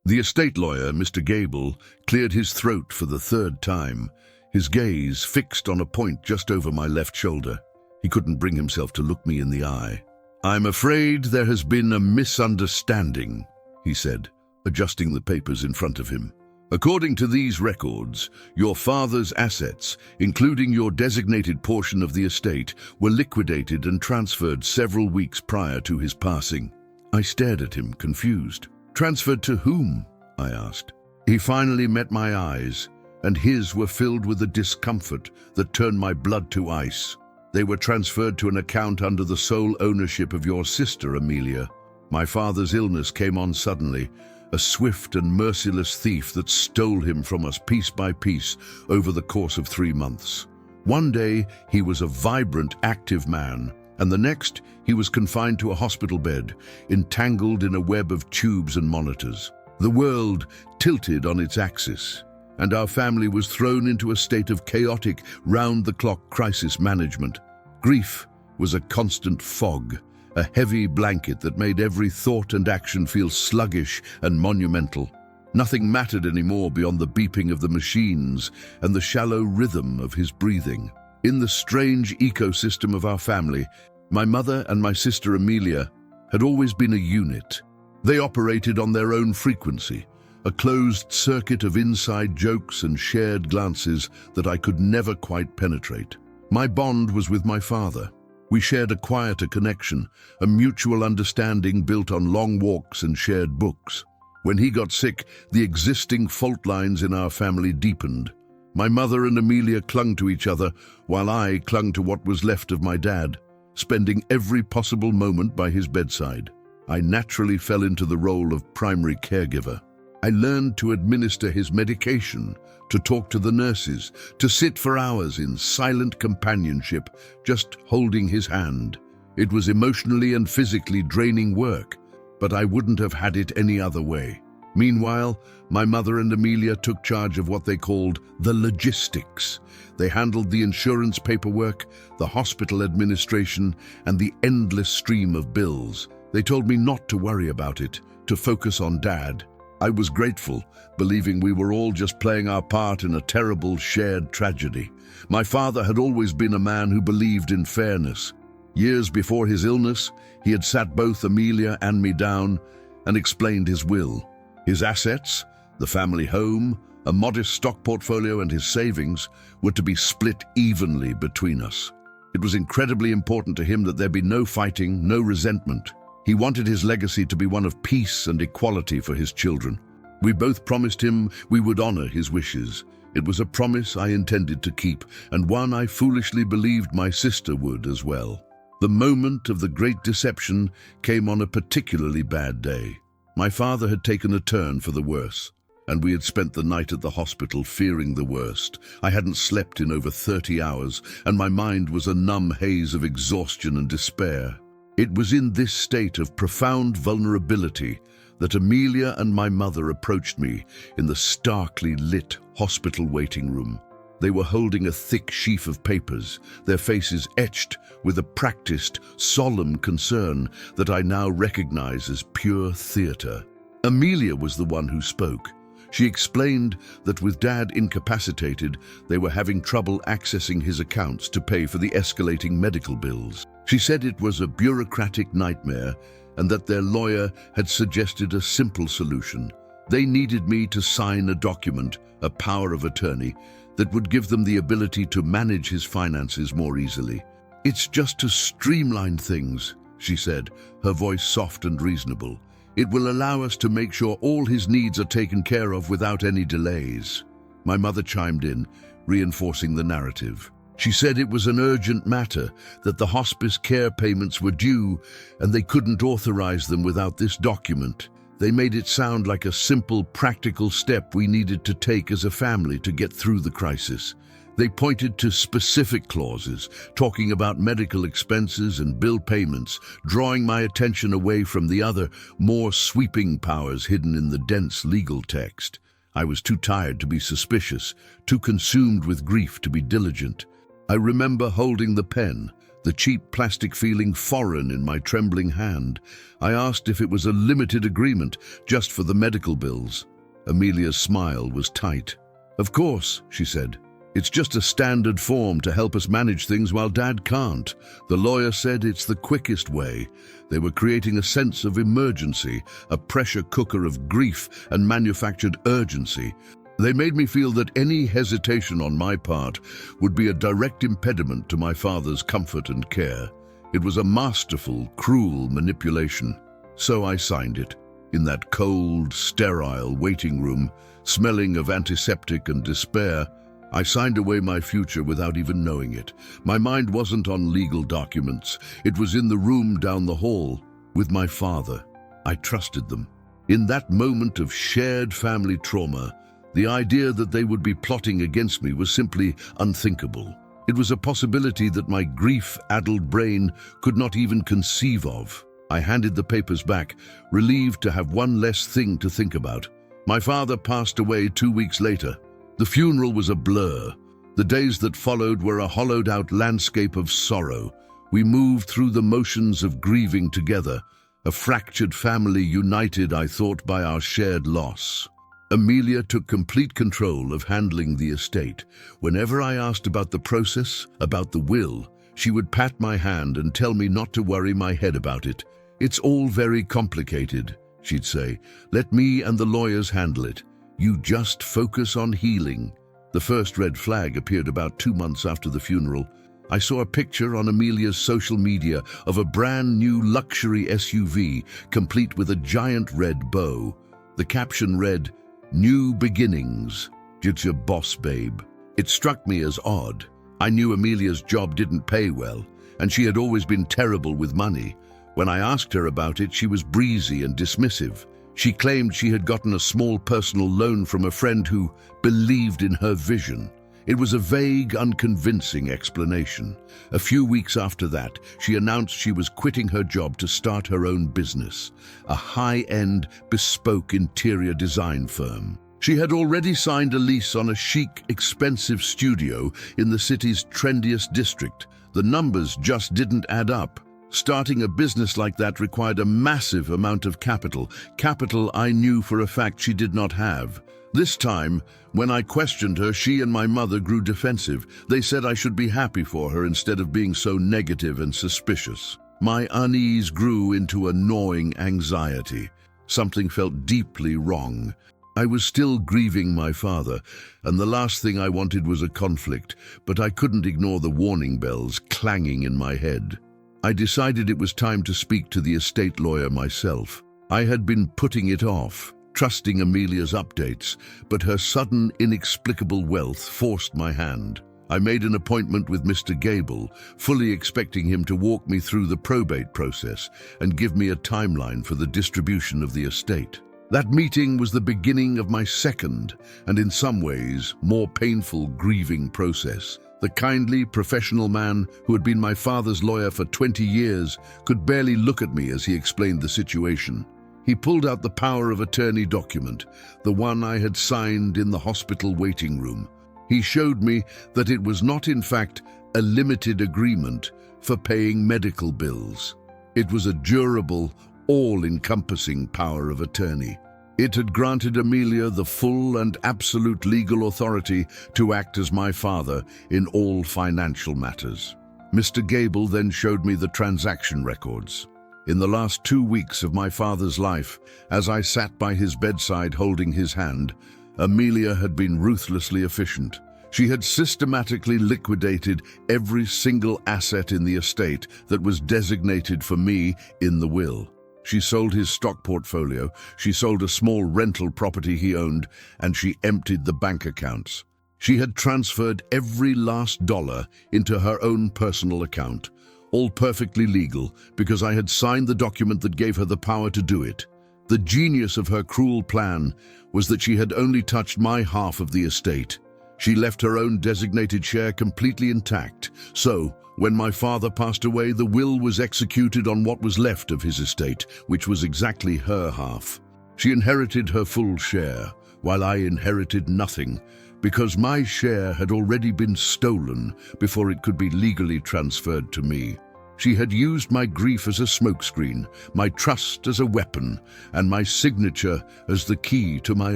The estate lawyer, Mr. Gable, cleared his throat for the third time, his gaze fixed on a point just over my left shoulder. He couldn't bring himself to look me in the eye. "I'm afraid there has been a misunderstanding," he said, adjusting the papers in front of him. "According to these records, your father's assets, including your designated portion of the estate, were liquidated and transferred several weeks prior to his passing." I stared at him, confused. "Transferred to whom?" I asked. He finally met my eyes, and his were filled with a discomfort that turned my blood to ice. "They were transferred to an account under the sole ownership of your sister, Amelia. My father's illness came on suddenly, a swift and merciless thief that stole him from us piece by piece over the course of 3 months. One day, he was a vibrant, active man, and the next, he was confined to a hospital bed, entangled in a web of tubes and monitors. The world tilted on its axis, and our family was thrown into a state of chaotic, round-the-clock crisis management. Grief was a constant fog, a heavy blanket that made every thought and action feel sluggish and monumental. Nothing mattered anymore beyond the beeping of the machines and the shallow rhythm of his breathing. In the strange ecosystem of our family, my mother and my sister Amelia had always been a unit. They operated on their own frequency, a closed circuit of inside jokes and shared glances that I could never quite penetrate. My bond was with my father. We shared a quieter connection, a mutual understanding built on long walks and shared books. When he got sick, the existing fault lines in our family deepened. My mother and Amelia clung to each other, while I clung to what was left of my dad, spending every possible moment by his bedside. I naturally fell into the role of primary caregiver. I learned to administer his medication, to talk to the nurses, to sit for hours in silent companionship, just holding his hand. It was emotionally and physically draining work, but I wouldn't have had it any other way. Meanwhile, my mother and Amelia took charge of what they called the logistics. They handled the insurance paperwork, the hospital administration, and the endless stream of bills. They told me not to worry about it, to focus on Dad. I was grateful, believing we were all just playing our part in a terrible shared tragedy. My father had always been a man who believed in fairness. Years before his illness, he had sat both Amelia and me down and explained his will. His assets, the family home, a modest stock portfolio, and his savings were to be split evenly between us. It was incredibly important to him that there be no fighting, no resentment. He wanted his legacy to be one of peace and equality for his children. We both promised him we would honor his wishes. It was a promise I intended to keep, and one I foolishly believed my sister would as well. The moment of the great deception came on a particularly bad day. My father had taken a turn for the worse, and we had spent the night at the hospital fearing the worst. I hadn't slept in over 30 hours, and my mind was a numb haze of exhaustion and despair. It was in this state of profound vulnerability that Amelia and my mother approached me in the starkly lit hospital waiting room. They were holding a thick sheaf of papers, their faces etched with a practiced, solemn concern that I now recognize as pure theater. Amelia was the one who spoke. She explained that with Dad incapacitated, they were having trouble accessing his accounts to pay for the escalating medical bills. She said it was a bureaucratic nightmare and that their lawyer had suggested a simple solution. They needed me to sign a document, a power of attorney, that would give them the ability to manage his finances more easily. "It's just to streamline things," she said, her voice soft and reasonable. "It will allow us to make sure all his needs are taken care of without any delays." My mother chimed in, reinforcing the narrative. She said it was an urgent matter, that the hospice care payments were due, and they couldn't authorize them without this document. They made it sound like a simple, practical step we needed to take as a family to get through the crisis. They pointed to specific clauses, talking about medical expenses and bill payments, drawing my attention away from the other, more sweeping powers hidden in the dense legal text. I was too tired to be suspicious, too consumed with grief to be diligent. I remember holding the pen, the cheap plastic feeling foreign in my trembling hand. I asked if it was a limited agreement, just for the medical bills. Amelia's smile was tight. "Of course," she said. "It's just a standard form to help us manage things while Dad can't." The lawyer said it's the quickest way. They were creating a sense of emergency, a pressure cooker of grief and manufactured urgency. They made me feel that any hesitation on my part would be a direct impediment to my father's comfort and care. It was a masterful, cruel manipulation. So I signed it, in that cold, sterile waiting room, smelling of antiseptic and despair. I signed away my future without even knowing it. My mind wasn't on legal documents. It was in the room down the hall, with my father. I trusted them. In that moment of shared family trauma, the idea that they would be plotting against me was simply unthinkable. It was a possibility that my grief-addled brain could not even conceive of. I handed the papers back, relieved to have one less thing to think about. My father passed away 2 weeks later. The funeral was a blur. The days that followed were a hollowed-out landscape of sorrow. We moved through the motions of grieving together, a fractured family united, I thought, by our shared loss. Amelia took complete control of handling the estate. Whenever I asked about the process, about the will, she would pat my hand and tell me not to worry my head about it. "It's all very complicated," she'd say. "Let me and the lawyers handle it. You just focus on healing." The first red flag appeared about 2 months after the funeral. I saw a picture on Amelia's social media of a brand new luxury SUV, complete with a giant red bow. The caption read, "New beginnings. It's your boss, babe." It struck me as odd. I knew Amelia's job didn't pay well, and she had always been terrible with money. When I asked her about it, she was breezy and dismissive. She claimed she had gotten a small personal loan from a friend who believed in her vision. It was a vague, unconvincing explanation. A few weeks after that, she announced she was quitting her job to start her own business, a high-end, bespoke interior design firm. She had already signed a lease on a chic, expensive studio in the city's trendiest district. The numbers just didn't add up. Starting a business like that required a massive amount of capital I knew for a fact she did not have. This time, when I questioned her, she and my mother grew defensive. They said I should be happy for her instead of being so negative and suspicious. My unease grew into a gnawing anxiety. Something felt deeply wrong. I was still grieving my father, and the last thing I wanted was a conflict, but I couldn't ignore the warning bells clanging in my head. I decided it was time to speak to the estate lawyer myself. I had been putting it off, trusting Amelia's updates, but her sudden, inexplicable wealth forced my hand. I made an appointment with Mr. Gable, fully expecting him to walk me through the probate process and give me a timeline for the distribution of the estate. That meeting was the beginning of my second, and in some ways, more painful grieving process. The kindly, professional man who had been my father's lawyer for 20 years could barely look at me as he explained the situation. He pulled out the power of attorney document, the one I had signed in the hospital waiting room. He showed me that it was not, in fact, a limited agreement for paying medical bills. It was a durable, all-encompassing power of attorney. It had granted Amelia the full and absolute legal authority to act as my father in all financial matters. Mr. Gable then showed me the transaction records. In the last 2 weeks of my father's life, as I sat by his bedside holding his hand, Amelia had been ruthlessly efficient. She had systematically liquidated every single asset in the estate that was designated for me in the will. She sold his stock portfolio, she sold a small rental property he owned, and she emptied the bank accounts. She had transferred every last dollar into her own personal account, all perfectly legal because I had signed the document that gave her the power to do it. The genius of her cruel plan was that she had only touched my half of the estate. She left her own designated share completely intact. So, when my father passed away, the will was executed on what was left of his estate, which was exactly her half. She inherited her full share, while I inherited nothing, because my share had already been stolen before it could be legally transferred to me. She had used my grief as a smokescreen, my trust as a weapon, and my signature as the key to my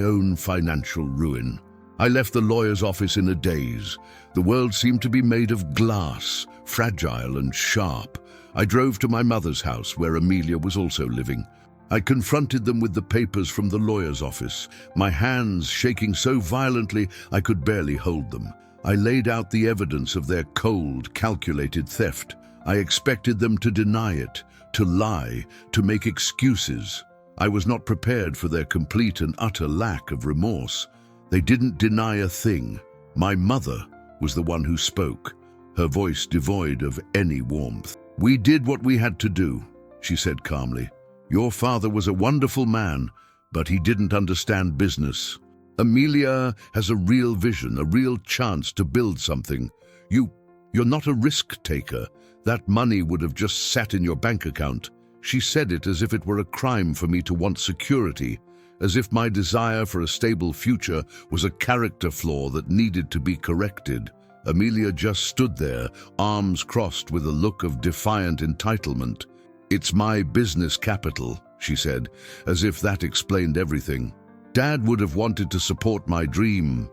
own financial ruin. I left the lawyer's office in a daze. The world seemed to be made of glass, fragile and sharp. I drove to my mother's house, where Amelia was also living. I confronted them with the papers from the lawyer's office, my hands shaking so violently I could barely hold them. I laid out the evidence of their cold, calculated theft. I expected them to deny it, to lie, to make excuses. I was not prepared for their complete and utter lack of remorse. They didn't deny a thing. My mother was the one who spoke, her voice devoid of any warmth. "We did what we had to do," she said calmly. "Your father was a wonderful man, but he didn't understand business. Amelia has a real vision, a real chance to build something. You're not a risk taker. That money would have just sat in your bank account." She said it as if it were a crime for me to want security, as if my desire for a stable future was a character flaw that needed to be corrected. Amelia just stood there, arms crossed with a look of defiant entitlement. "It's my business capital," she said, as if that explained everything. "Dad would have wanted to support my dream."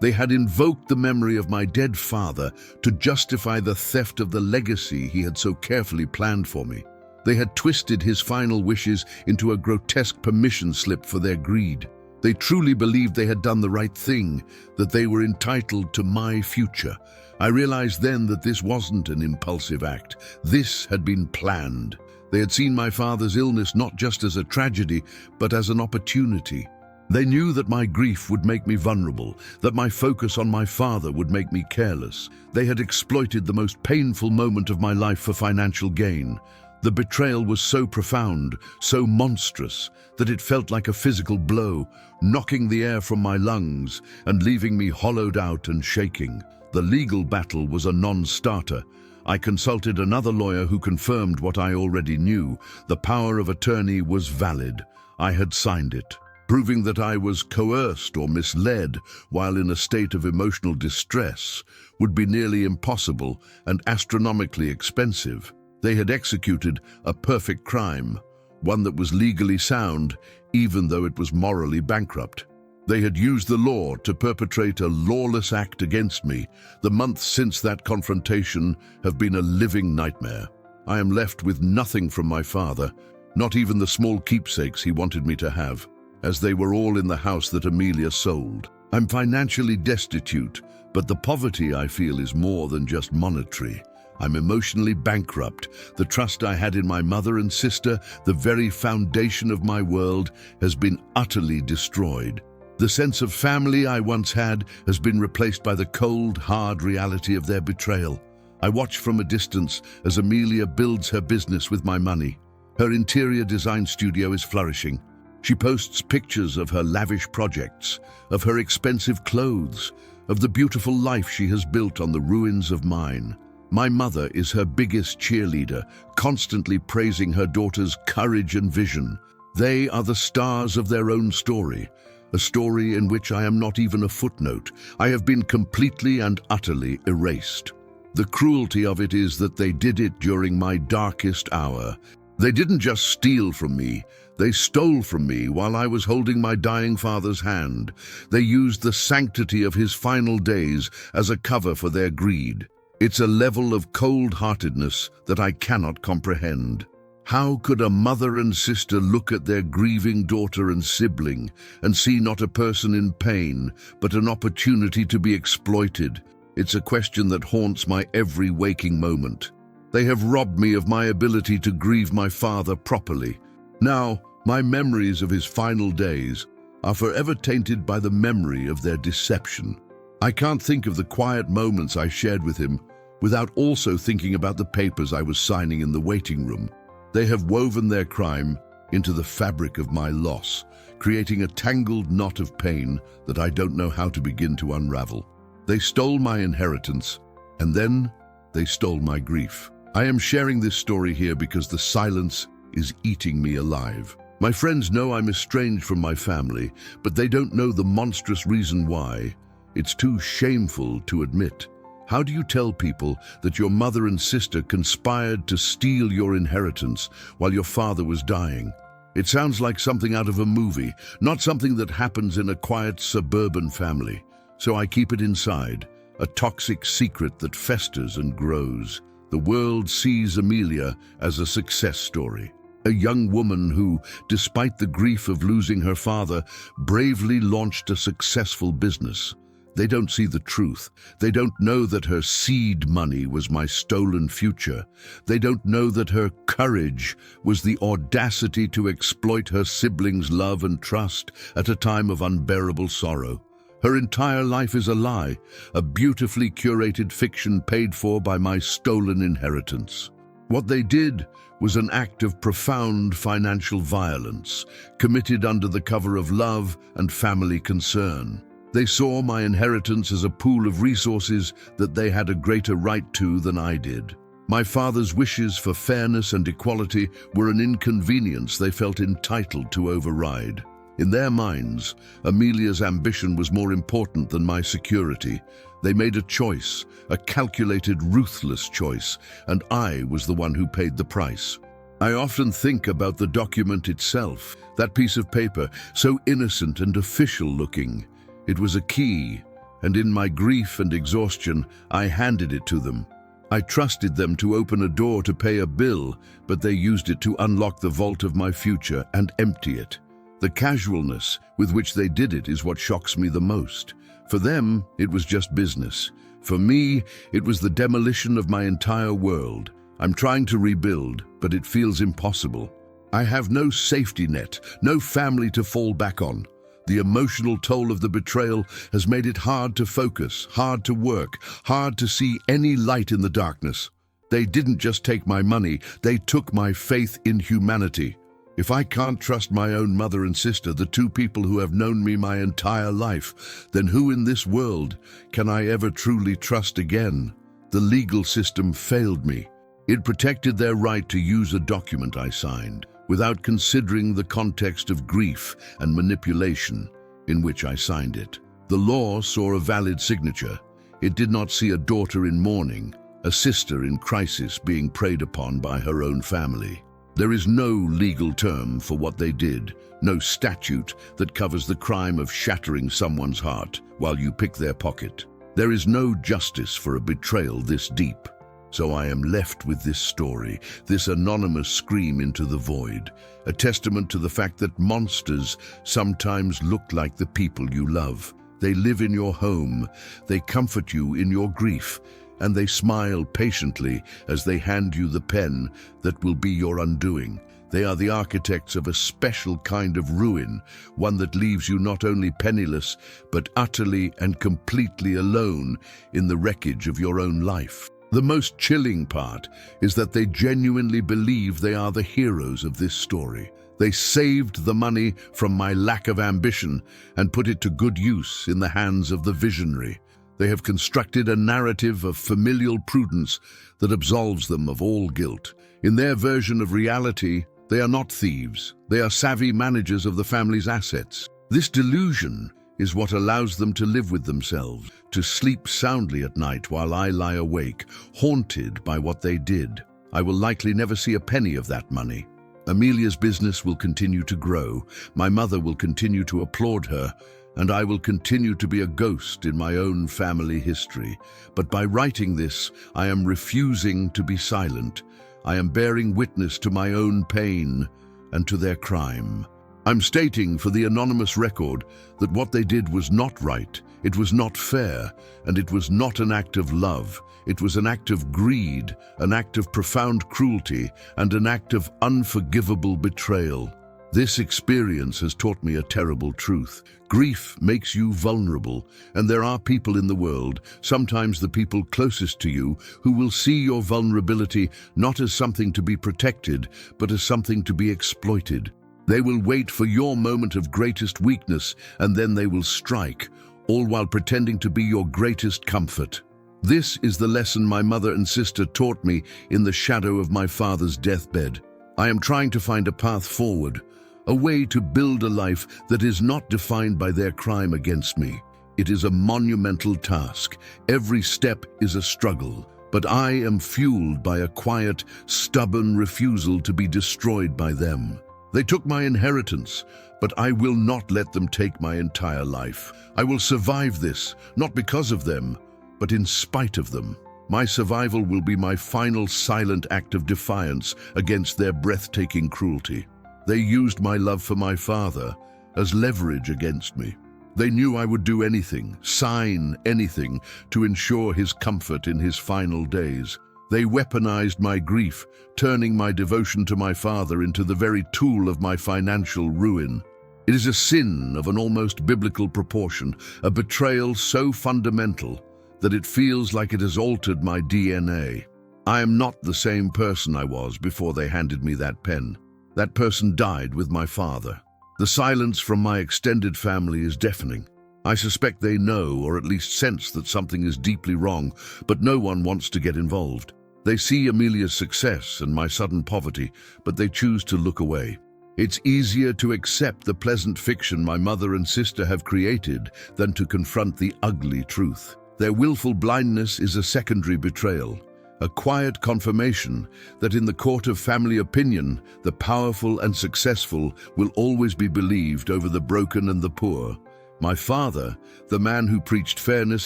They had invoked the memory of my dead father to justify the theft of the legacy he had so carefully planned for me. They had twisted his final wishes into a grotesque permission slip for their greed. They truly believed they had done the right thing, that they were entitled to my future. I realized then that this wasn't an impulsive act. This had been planned. They had seen my father's illness not just as a tragedy, but as an opportunity. They knew that my grief would make me vulnerable, that my focus on my father would make me careless. They had exploited the most painful moment of my life for financial gain. The betrayal was so profound, so monstrous, that it felt like a physical blow, knocking the air from my lungs and leaving me hollowed out and shaking. The legal battle was a non-starter. I consulted another lawyer who confirmed what I already knew. The power of attorney was valid. I had signed it. Proving that I was coerced or misled while in a state of emotional distress would be nearly impossible and astronomically expensive. They had executed a perfect crime, one that was legally sound, even though it was morally bankrupt. They had used the law to perpetrate a lawless act against me. The months since that confrontation have been a living nightmare. I am left with nothing from my father, not even the small keepsakes he wanted me to have, as they were all in the house that Amelia sold. I'm financially destitute, but the poverty I feel is more than just monetary. I'm emotionally bankrupt. The trust I had in my mother and sister, the very foundation of my world, has been utterly destroyed. The sense of family I once had has been replaced by the cold, hard reality of their betrayal. I watch from a distance as Amelia builds her business with my money. Her interior design studio is flourishing. She posts pictures of her lavish projects, of her expensive clothes, of the beautiful life she has built on the ruins of mine. My mother is her biggest cheerleader, constantly praising her daughter's courage and vision. They are the stars of their own story, a story in which I am not even a footnote. I have been completely and utterly erased. The cruelty of it is that they did it during my darkest hour. They didn't just steal from me, they stole from me while I was holding my dying father's hand. They used the sanctity of his final days as a cover for their greed. It's a level of cold-heartedness that I cannot comprehend. How could a mother and sister look at their grieving daughter and sibling and see not a person in pain, but an opportunity to be exploited? It's a question that haunts my every waking moment. They have robbed me of my ability to grieve my father properly. Now, my memories of his final days are forever tainted by the memory of their deception. I can't think of the quiet moments I shared with him without also thinking about the papers I was signing in the waiting room. They have woven their crime into the fabric of my loss, creating a tangled knot of pain that I don't know how to begin to unravel. They stole my inheritance, and then they stole my grief. I am sharing this story here because the silence is eating me alive. My friends know I'm estranged from my family, but they don't know the monstrous reason why. It's too shameful to admit. How do you tell people that your mother and sister conspired to steal your inheritance while your father was dying? It sounds like something out of a movie, not something that happens in a quiet suburban family. So I keep it inside, a toxic secret that festers and grows. The world sees Amelia as a success story. A young woman who, despite the grief of losing her father, bravely launched a successful business. They don't see the truth. They don't know that her seed money was my stolen future. They don't know that her courage was the audacity to exploit her siblings' love and trust at a time of unbearable sorrow. Her entire life is a lie, a beautifully curated fiction paid for by my stolen inheritance. What they did was an act of profound financial violence, committed under the cover of love and family concern. They saw my inheritance as a pool of resources that they had a greater right to than I did. My father's wishes for fairness and equality were an inconvenience they felt entitled to override. In their minds, Amelia's ambition was more important than my security. They made a choice, a calculated, ruthless choice, and I was the one who paid the price. I often think about the document itself, that piece of paper, so innocent and official-looking. It was a key, and in my grief and exhaustion, I handed it to them. I trusted them to open a door to pay a bill, but they used it to unlock the vault of my future and empty it. The casualness with which they did it is what shocks me the most. For them, it was just business. For me, it was the demolition of my entire world. I'm trying to rebuild, but it feels impossible. I have no safety net, no family to fall back on. The emotional toll of the betrayal has made it hard to focus, hard to work, hard to see any light in the darkness. They didn't just take my money, they took my faith in humanity. If I can't trust my own mother and sister, the two people who have known me my entire life, then who in this world can I ever truly trust again? The legal system failed me. It protected their right to use a document I signed, without considering the context of grief and manipulation in which I signed it. The law saw a valid signature. It did not see a daughter in mourning, a sister in crisis being preyed upon by her own family. There is no legal term for what they did, no statute that covers the crime of shattering someone's heart while you pick their pocket. There is no justice for a betrayal this deep. So I am left with this story, this anonymous scream into the void, a testament to the fact that monsters sometimes look like the people you love. They live in your home, they comfort you in your grief, and they smile patiently as they hand you the pen that will be your undoing. They are the architects of a special kind of ruin, one that leaves you not only penniless, but utterly and completely alone in the wreckage of your own life. The most chilling part is that they genuinely believe they are the heroes of this story. They saved the money from my lack of ambition and put it to good use in the hands of the visionary. They have constructed a narrative of familial prudence that absolves them of all guilt. In their version of reality, they are not thieves. They are savvy managers of the family's assets. This delusion is what allows them to live with themselves, to sleep soundly at night while I lie awake, haunted by what they did. I will likely never see a penny of that money. Amelia's business will continue to grow. My mother will continue to applaud her, and I will continue to be a ghost in my own family history. But by writing this, I am refusing to be silent. I am bearing witness to my own pain and to their crime. I'm stating for the anonymous record that what they did was not right, it was not fair, and it was not an act of love. It was an act of greed, an act of profound cruelty, and an act of unforgivable betrayal. This experience has taught me a terrible truth. Grief makes you vulnerable, and there are people in the world, sometimes the people closest to you, who will see your vulnerability not as something to be protected, but as something to be exploited. They will wait for your moment of greatest weakness, and then they will strike, all while pretending to be your greatest comfort. This is the lesson my mother and sister taught me in the shadow of my father's deathbed. I am trying to find a path forward, a way to build a life that is not defined by their crime against me. It is a monumental task. Every step is a struggle, but I am fueled by a quiet, stubborn refusal to be destroyed by them. They took my inheritance, but I will not let them take my entire life. I will survive this, not because of them, but in spite of them. My survival will be my final silent act of defiance against their breathtaking cruelty. They used my love for my father as leverage against me. They knew I would do anything, sign anything, to ensure his comfort in his final days. They weaponized my grief, turning my devotion to my father into the very tool of my financial ruin. It is a sin of an almost biblical proportion, a betrayal so fundamental that it feels like it has altered my DNA. I am not the same person I was before they handed me that pen. That person died with my father. The silence from my extended family is deafening. I suspect they know, or at least sense, that something is deeply wrong, but no one wants to get involved. They see Amelia's success and my sudden poverty, but they choose to look away. It's easier to accept the pleasant fiction my mother and sister have created than to confront the ugly truth. Their willful blindness is a secondary betrayal, a quiet confirmation that in the court of family opinion, the powerful and successful will always be believed over the broken and the poor. My father, the man who preached fairness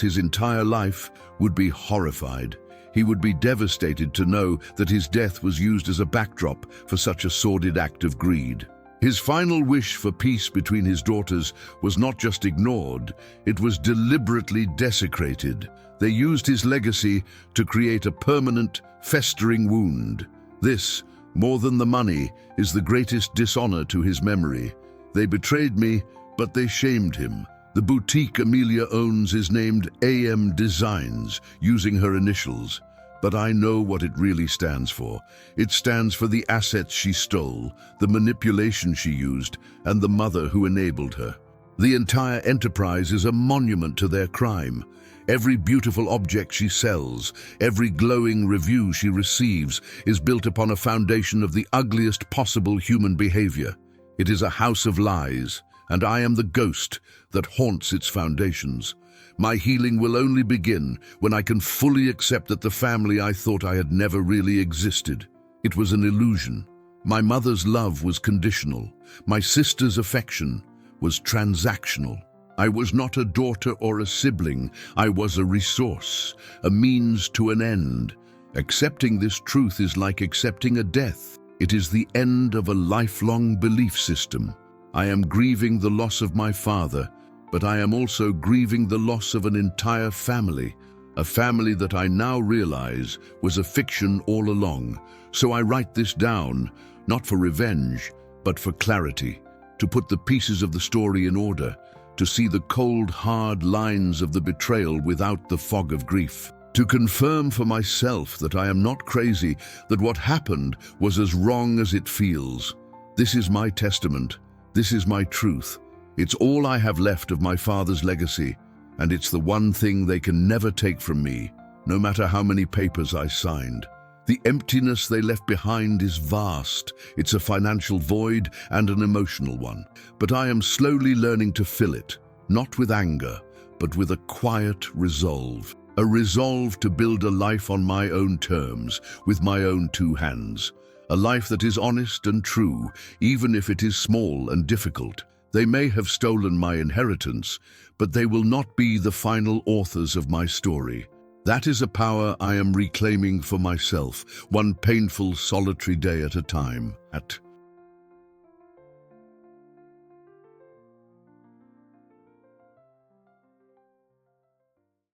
his entire life, would be horrified. He would be devastated to know that his death was used as a backdrop for such a sordid act of greed. His final wish for peace between his daughters was not just ignored, it was deliberately desecrated. They used his legacy to create a permanent, festering wound. This, more than the money, is the greatest dishonor to his memory. They betrayed me, but they shamed him. The boutique Amelia owns is named AM Designs, using her initials. But I know what it really stands for. It stands for the assets she stole, the manipulation she used, and the mother who enabled her. The entire enterprise is a monument to their crime. Every beautiful object she sells, every glowing review she receives, is built upon a foundation of the ugliest possible human behavior. It is a house of lies, and I am the ghost that haunts its foundations. My healing will only begin when I can fully accept that the family I thought I had never really existed. It was an illusion. My mother's love was conditional. My sister's affection was transactional. I was not a daughter or a sibling. I was a resource, a means to an end. Accepting this truth is like accepting a death. It is the end of a lifelong belief system. I am grieving the loss of my father, but I am also grieving the loss of an entire family, a family that I now realize was a fiction all along. So I write this down, not for revenge, but for clarity, to put the pieces of the story in order, to see the cold, hard lines of the betrayal without the fog of grief, to confirm for myself that I am not crazy, that what happened was as wrong as it feels. This is my testament. This is my truth. It's all I have left of my father's legacy, and it's the one thing they can never take from me, no matter how many papers I signed. The emptiness they left behind is vast. It's a financial void and an emotional one. But I am slowly learning to fill it, not with anger, but with a quiet resolve. A resolve to build a life on my own terms, with my own two hands. A life that is honest and true, even if it is small and difficult. They may have stolen my inheritance, but they will not be the final authors of my story. That is a power I am reclaiming for myself, one painful, solitary day at a time.